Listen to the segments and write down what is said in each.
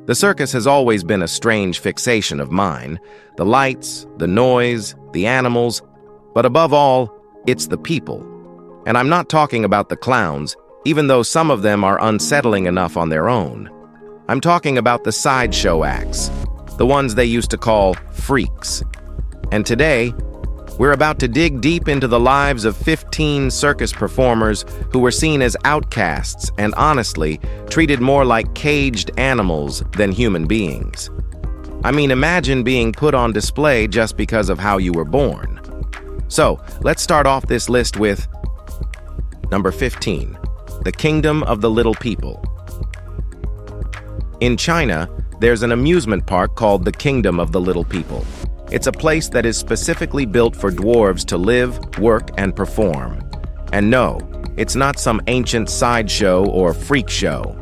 The circus has always been a strange fixation of mine. The lights, the noise, the animals, but above all, it's the people. And I'm not talking about the clowns, even though some of them are unsettling enough on their own. I'm talking about the sideshow acts, the ones they used to call freaks. And today, we're about to dig deep into the lives of 15 circus performers who were seen as outcasts and honestly treated more like caged animals than human beings. I mean, imagine being put on display just because of how you were born. So, let's start off this list with number 15, the Kingdom of the Little People. In China, there's an amusement park called the Kingdom of the Little People. It's a place that is specifically built for dwarves to live, work, and perform. And no, it's not some ancient sideshow or freak show.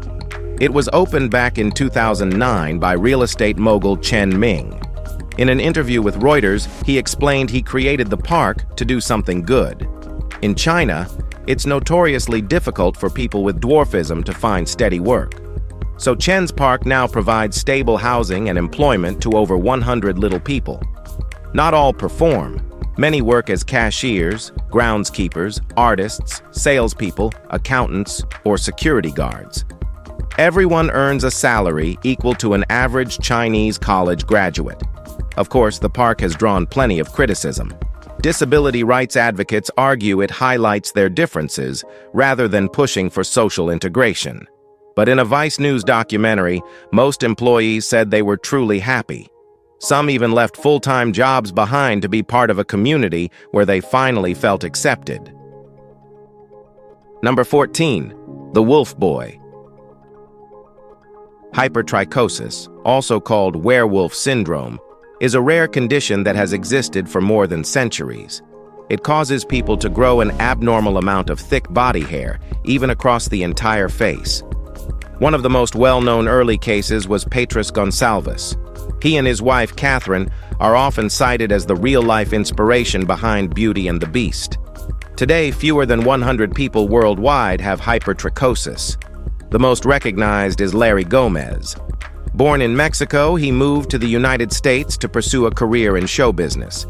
It was opened back in 2009 by real estate mogul Chen Ming. In an interview with Reuters, he explained he created the park to do something good. In China, it's notoriously difficult for people with dwarfism to find steady work. So Chen's park now provides stable housing and employment to over 100 little people. Not all perform. Many work as cashiers, groundskeepers, artists, salespeople, accountants, or security guards. Everyone earns a salary equal to an average Chinese college graduate. Of course, the park has drawn plenty of criticism. Disability rights advocates argue it highlights their differences rather than pushing for social integration. But in a Vice News documentary, most employees said they were truly happy. Some even left full-time jobs behind to be part of a community where they finally felt accepted. Number 14, the Wolf Boy. Hypertrichosis, also called werewolf syndrome, is a rare condition that has existed for more than centuries. It causes people to grow an abnormal amount of thick body hair, even across the entire face. One of the most well-known early cases was Petrus Gonsalves. He and his wife, Catherine, are often cited as the real-life inspiration behind Beauty and the Beast. Today, fewer than 100 people worldwide have hypertrichosis. The most recognized is Larry Gomez. Born in Mexico, he moved to the United States to pursue a career in show business.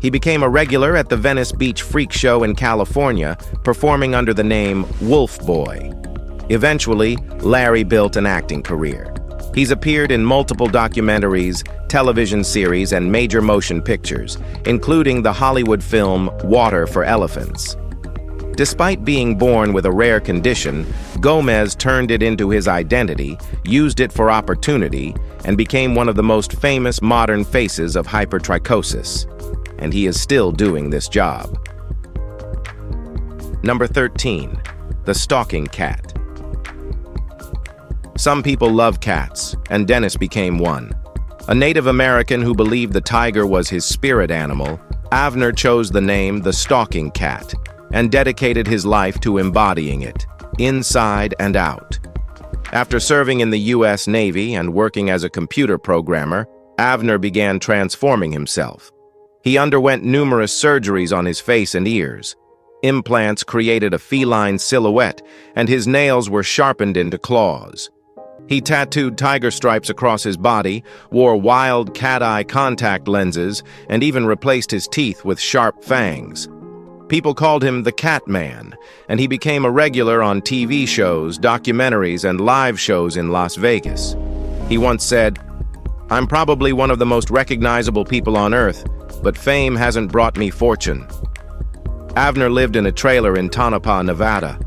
He became a regular at the Venice Beach Freak Show in California, performing under the name Wolf Boy. Eventually, Larry built an acting career. He's appeared in multiple documentaries, television series, and major motion pictures, including the Hollywood film Water for Elephants. Despite being born with a rare condition, Gomez turned it into his identity, used it for opportunity, and became one of the most famous modern faces of hypertrichosis. And he is still doing this job. Number 13, the Stalking Cat. Some people love cats, and Dennis became one. A Native American who believed the tiger was his spirit animal, Avner chose the name the Stalking Cat and dedicated his life to embodying it, inside and out. After serving in the U.S. Navy and working as a computer programmer, Avner began transforming himself. He underwent numerous surgeries on his face and ears. Implants created a feline silhouette, and his nails were sharpened into claws. He tattooed tiger stripes across his body, wore wild cat-eye contact lenses, and even replaced his teeth with sharp fangs. People called him the Cat Man, and he became a regular on TV shows, documentaries, and live shows in Las Vegas. He once said, "I'm probably one of the most recognizable people on Earth, but fame hasn't brought me fortune." Avner lived in a trailer in Tonopah, Nevada.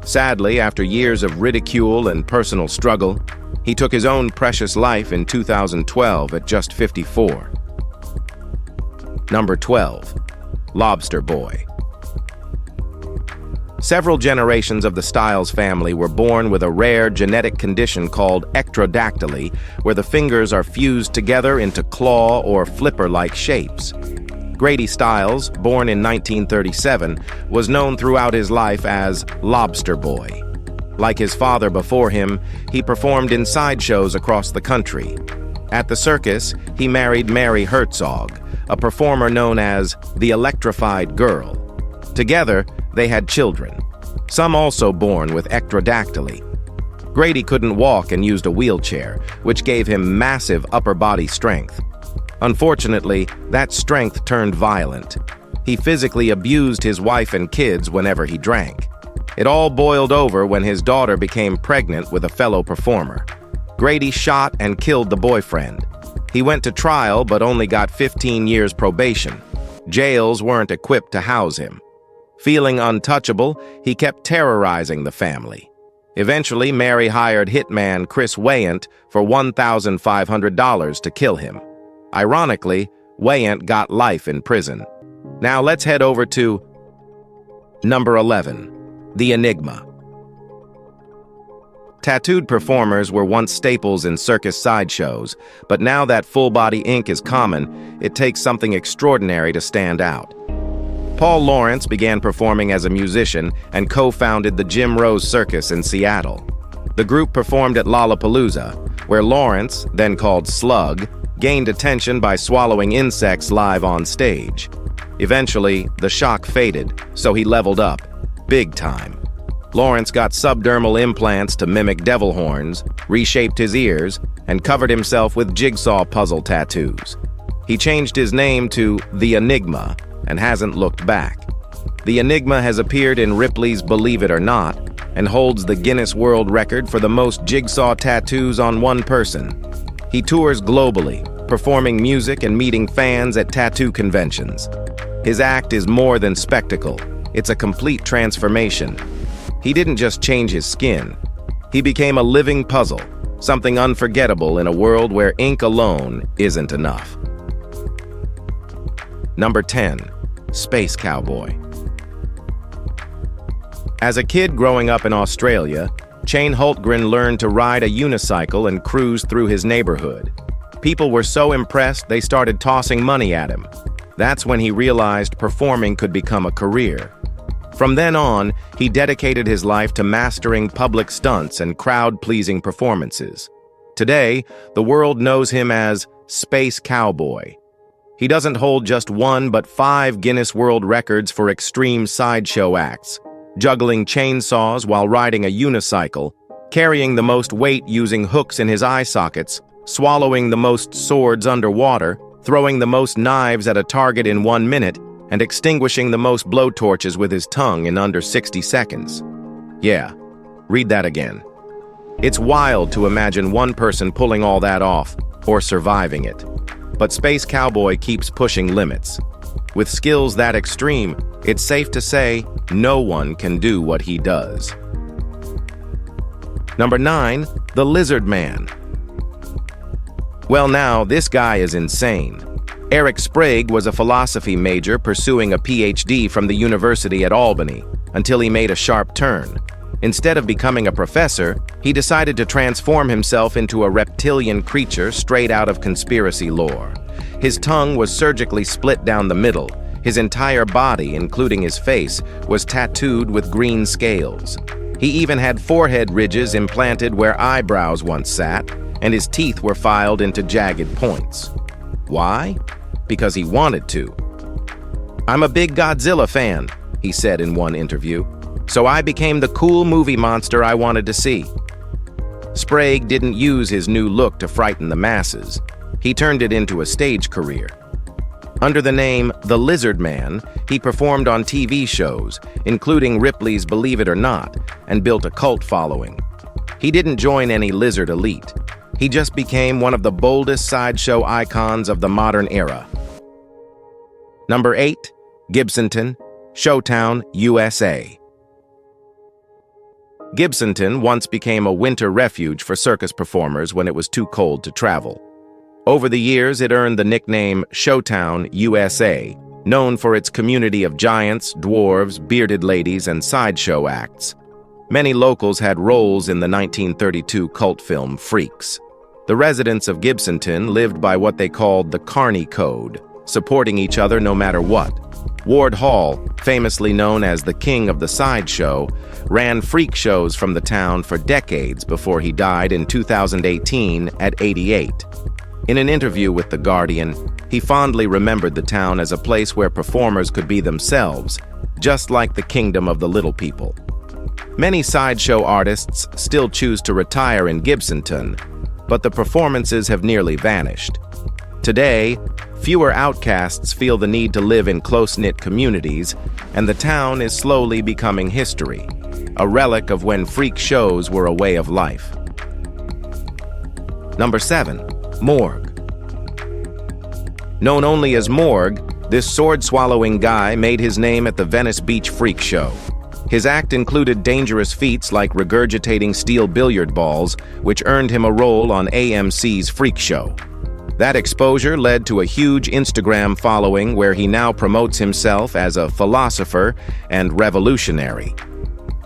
Sadly, after years of ridicule and personal struggle, he took his own precious life in 2012 at just 54. Number 12, Lobster Boy. Several generations of the Styles family were born with a rare genetic condition called ectrodactyly, where the fingers are fused together into claw or flipper-like shapes. Grady Styles, born in 1937, was known throughout his life as Lobster Boy. Like his father before him, he performed in sideshows across the country. At the circus, he married Mary Herzog, a performer known as the Electrified Girl. Together, they had children, some also born with ectrodactyly. Grady couldn't walk and used a wheelchair, which gave him massive upper body strength. Unfortunately, that strength turned violent. He physically abused his wife and kids whenever he drank. It all boiled over when his daughter became pregnant with a fellow performer. Grady shot and killed the boyfriend. He went to trial but only got 15 years probation. Jails weren't equipped to house him. Feeling untouchable, he kept terrorizing the family. Eventually, Mary hired hitman Chris Wayant for $1,500 to kill him. Ironically, Wayant got life in prison. Now let's head over to number 11, the Enigma. Tattooed performers were once staples in circus sideshows, but now that full-body ink is common, it takes something extraordinary to stand out. Paul Lawrence began performing as a musician and co-founded the Jim Rose Circus in Seattle. The group performed at Lollapalooza, where Lawrence, then called Slug, gained attention by swallowing insects live on stage. Eventually, the shock faded, so he leveled up, big time. Lawrence got subdermal implants to mimic devil horns, reshaped his ears, and covered himself with jigsaw puzzle tattoos. He changed his name to The Enigma and hasn't looked back. The Enigma has appeared in Ripley's Believe It or Not and holds the Guinness World Record for the most jigsaw tattoos on one person. He tours globally, performing music and meeting fans at tattoo conventions. His act is more than spectacle. It's a complete transformation. He didn't just change his skin. He became a living puzzle, something unforgettable in a world where ink alone isn't enough. Number 10, Space Cowboy. As a kid growing up in Australia, Shane Hultgren learned to ride a unicycle and cruise through his neighborhood. People were so impressed they started tossing money at him. That's when he realized performing could become a career. From then on, he dedicated his life to mastering public stunts and crowd-pleasing performances. Today, the world knows him as Space Cowboy. He doesn't hold just one but 5 Guinness World Records for extreme sideshow acts, juggling chainsaws while riding a unicycle, carrying the most weight using hooks in his eye sockets, swallowing the most swords underwater, throwing the most knives at a target in 1 minute, and extinguishing the most blowtorches with his tongue in under 60 seconds. Yeah, read that again. It's wild to imagine one person pulling all that off, or surviving it. But Space Cowboy keeps pushing limits. With skills that extreme, it's safe to say no one can do what he does. Number 9, the Lizard Man. Well now, this guy is insane. Eric Sprague was a philosophy major pursuing a PhD from the University at Albany, until he made a sharp turn. Instead of becoming a professor, he decided to transform himself into a reptilian creature straight out of conspiracy lore. His tongue was surgically split down the middle. His entire body, including his face, was tattooed with green scales. He even had forehead ridges implanted where eyebrows once sat, and his teeth were filed into jagged points. Why? Because he wanted to. "I'm a big Godzilla fan," he said in one interview, "so I became the cool movie monster I wanted to see." Sprague didn't use his new look to frighten the masses. He turned it into a stage career. Under the name The Lizard Man, he performed on TV shows, including Ripley's Believe It or Not, and built a cult following. He didn't join any lizard elite. He just became one of the boldest sideshow icons of the modern era. Number 8, Gibsonton, Showtown USA. Gibsonton once became a winter refuge for circus performers when it was too cold to travel. Over the years, it earned the nickname Showtown USA, known for its community of giants, dwarves, bearded ladies, and sideshow acts. Many locals had roles in the 1932 cult film Freaks. The residents of Gibsonton lived by what they called the Carney Code, supporting each other no matter what. Ward Hall, famously known as the king of the sideshow, ran freak shows from the town for decades before he died in 2018 at 88. In an interview with The Guardian, he fondly remembered the town as a place where performers could be themselves, just like the kingdom of the little people. Many sideshow artists still choose to retire in Gibsonton, but the performances have nearly vanished. Today, fewer outcasts feel the need to live in close-knit communities, and the town is slowly becoming history, a relic of when freak shows were a way of life. Number 7. Morg. Known only as Morg, this sword-swallowing guy made his name at the Venice Beach Freak Show. His act included dangerous feats like regurgitating steel billiard balls, which earned him a role on AMC's Freak Show. That exposure led to a huge Instagram following where he now promotes himself as a philosopher and revolutionary.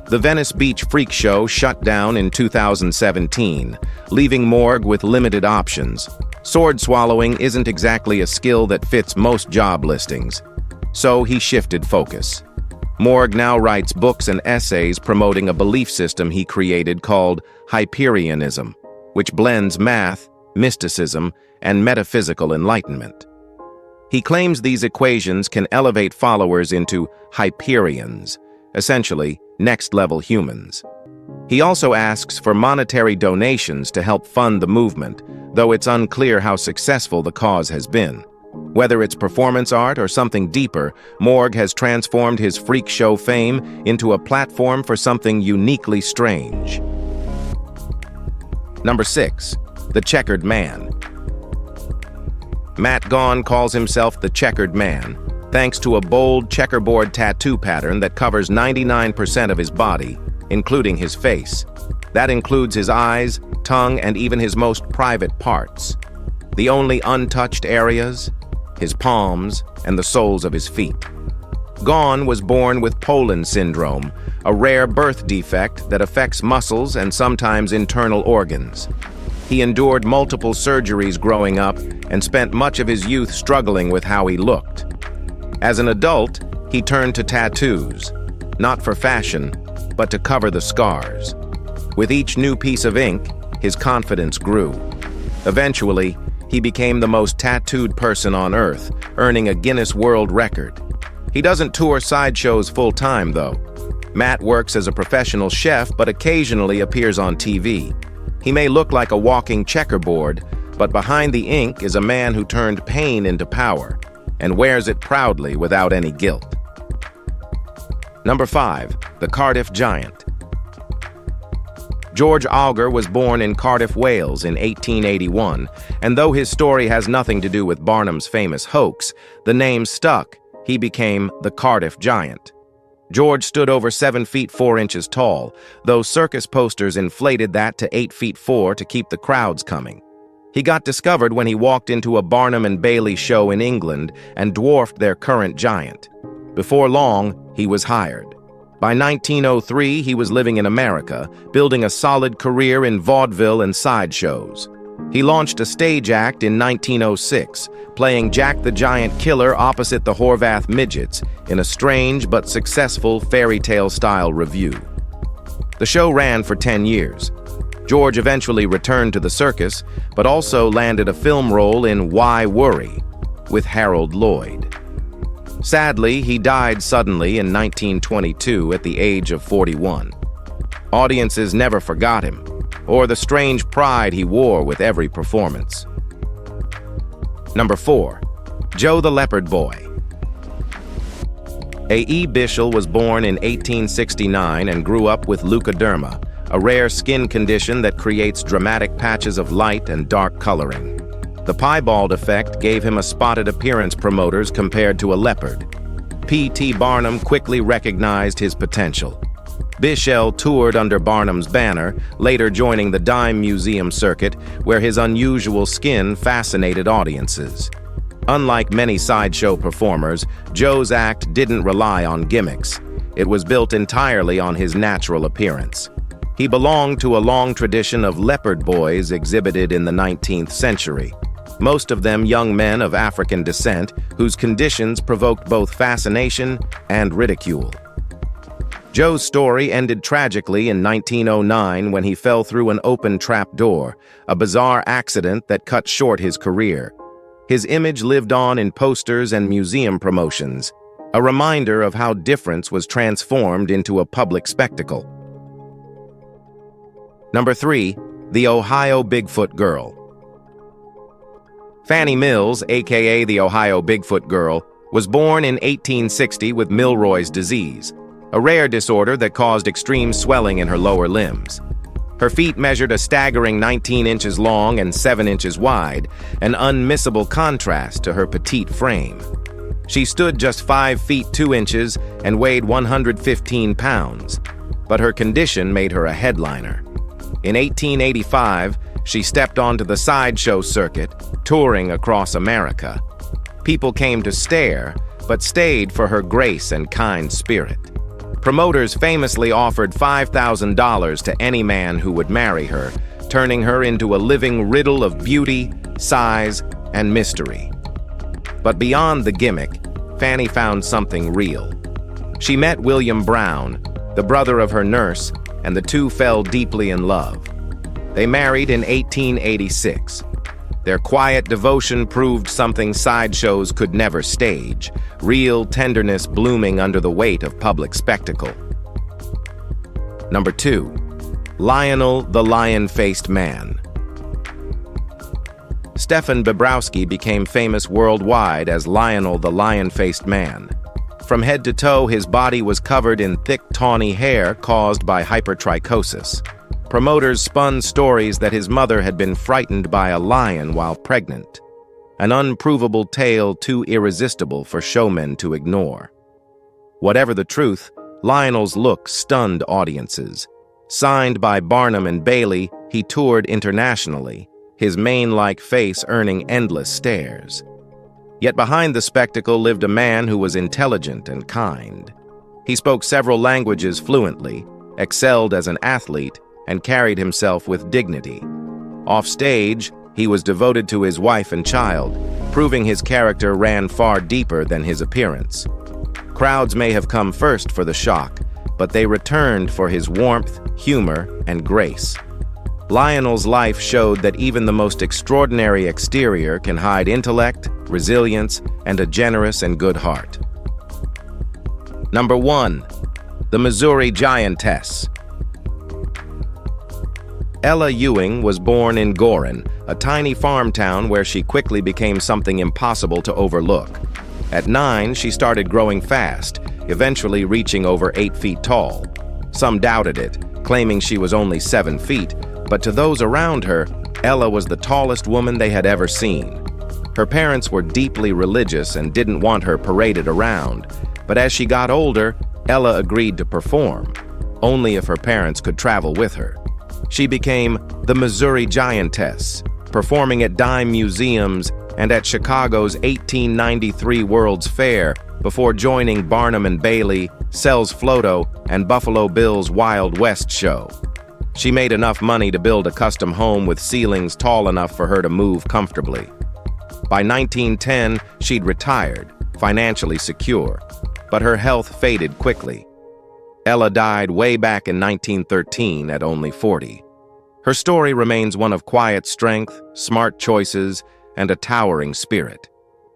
The Venice Beach Freak Show shut down in 2017, leaving Morg with limited options. Sword swallowing isn't exactly a skill that fits most job listings, so he shifted focus. Morg now writes books and essays promoting a belief system he created called Hyperianism, which blends math, mysticism, and metaphysical enlightenment. He claims these equations can elevate followers into Hyperians, essentially next-level humans. He also asks for monetary donations to help fund the movement, though it's unclear how successful the cause has been. Whether it's performance art or something deeper, Morg has transformed his freak show fame into a platform for something uniquely strange. Number 6. The Checkered Man. Matt Gaughan calls himself the Checkered Man, thanks to a bold checkerboard tattoo pattern that covers 99% of his body, including his face. That includes his eyes, tongue, and even his most private parts. The only untouched areas? His palms and the soles of his feet. Gaughan was born with Poland syndrome, a rare birth defect that affects muscles and sometimes internal organs. He endured multiple surgeries growing up and spent much of his youth struggling with how he looked. As an adult, he turned to tattoos, not for fashion, but to cover the scars. With each new piece of ink, his confidence grew. Eventually, he became the most tattooed person on Earth, earning a Guinness World Record. He doesn't tour sideshows full-time, though. Matt works as a professional chef, but occasionally appears on TV. He may look like a walking checkerboard, but behind the ink is a man who turned pain into power and wears it proudly without any guilt. Number 5. The Cardiff Giant. George Auger was born in Cardiff, Wales in 1881, and though his story has nothing to do with Barnum's famous hoax, the name stuck. He became the Cardiff Giant. George stood over 7 feet 4 inches tall, though circus posters inflated that to 8 feet 4 to keep the crowds coming. He got discovered when he walked into a Barnum and Bailey show in England and dwarfed their current giant. Before long, he was hired. By 1903, he was living in America, building a solid career in vaudeville and sideshows. He launched a stage act in 1906, playing Jack the Giant Killer opposite the Horvath Midgets in a strange but successful fairy tale-style revue. The show ran for 10 years. George eventually returned to the circus, but also landed a film role in Why Worry with Harold Lloyd. Sadly, he died suddenly in 1922 at the age of 41. Audiences never forgot him, or the strange pride he wore with every performance. Number 4. Joe the Leopard Boy. A.E. Bishel was born in 1869 and grew up with leukoderma, a rare skin condition that creates dramatic patches of light and dark coloring. The piebald effect gave him a spotted appearance promoters compared to a leopard. P.T. Barnum quickly recognized his potential. Bishel toured under Barnum's banner, later joining the Dime Museum circuit, where his unusual skin fascinated audiences. Unlike many sideshow performers, Joe's act didn't rely on gimmicks. It was built entirely on his natural appearance. He belonged to a long tradition of leopard boys exhibited in the 19th century, most of them young men of African descent whose conditions provoked both fascination and ridicule. Joe's story ended tragically in 1909 when he fell through an open trapdoor, a bizarre accident that cut short his career. His image lived on in posters and museum promotions, a reminder of how difference was transformed into a public spectacle. Number 3. The Ohio Bigfoot Girl. Fannie Mills, aka the Ohio Bigfoot Girl, was born in 1860 with Milroy's disease, a rare disorder that caused extreme swelling in her lower limbs. Her feet measured a staggering 19 inches long and 7 inches wide, an unmissable contrast to her petite frame. She stood just 5 feet 2 inches and weighed 115 pounds, but her condition made her a headliner. In 1885, she stepped onto the sideshow circuit, touring across America. People came to stare, but stayed for her grace and kind spirit. Promoters famously offered $5,000 to any man who would marry her, turning her into a living riddle of beauty, size, and mystery. But beyond the gimmick, Fannie found something real. She met William Brown, the brother of her nurse, and the two fell deeply in love. They married in 1886. Their quiet devotion proved something sideshows could never stage, real tenderness blooming under the weight of public spectacle. Number 2. Lionel the Lionfaced Man. Stefan Bobrowski became famous worldwide as Lionel the Lionfaced Man. From head to toe, his body was covered in thick, tawny hair caused by hypertrichosis. Promoters spun stories that his mother had been frightened by a lion while pregnant, an unprovable tale too irresistible for showmen to ignore. Whatever the truth, Lionel's look stunned audiences. Signed by Barnum and Bailey, he toured internationally, his mane-like face earning endless stares. Yet behind the spectacle lived a man who was intelligent and kind. He spoke several languages fluently, excelled as an athlete, and carried himself with dignity. Off stage, he was devoted to his wife and child, proving his character ran far deeper than his appearance. Crowds may have come first for the shock, but they returned for his warmth, humor, and grace. Lionel's life showed that even the most extraordinary exterior can hide intellect, resilience, and a generous and good heart. Number 1. The Missouri Giantess. Ella Ewing was born in Gorin, a tiny farm town where she quickly became something impossible to overlook. At 9, she started growing fast, eventually reaching over 8 feet tall. Some doubted it, claiming she was only 7 feet, but to those around her, Ella was the tallest woman they had ever seen. Her parents were deeply religious and didn't want her paraded around, but as she got older, Ella agreed to perform, only if her parents could travel with her. She became the Missouri Giantess, performing at dime museums and at Chicago's 1893 World's Fair before joining Barnum and Bailey, Sells Floto, and Buffalo Bill's Wild West show. She made enough money to build a custom home with ceilings tall enough for her to move comfortably. By 1910, she'd retired, financially secure, but her health faded quickly. Ella died way back in 1913 at only 40. Her story remains one of quiet strength, smart choices, and a towering spirit.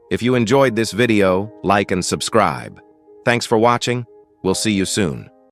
If you enjoyed this video, like and subscribe. Thanks for watching. We'll see you soon.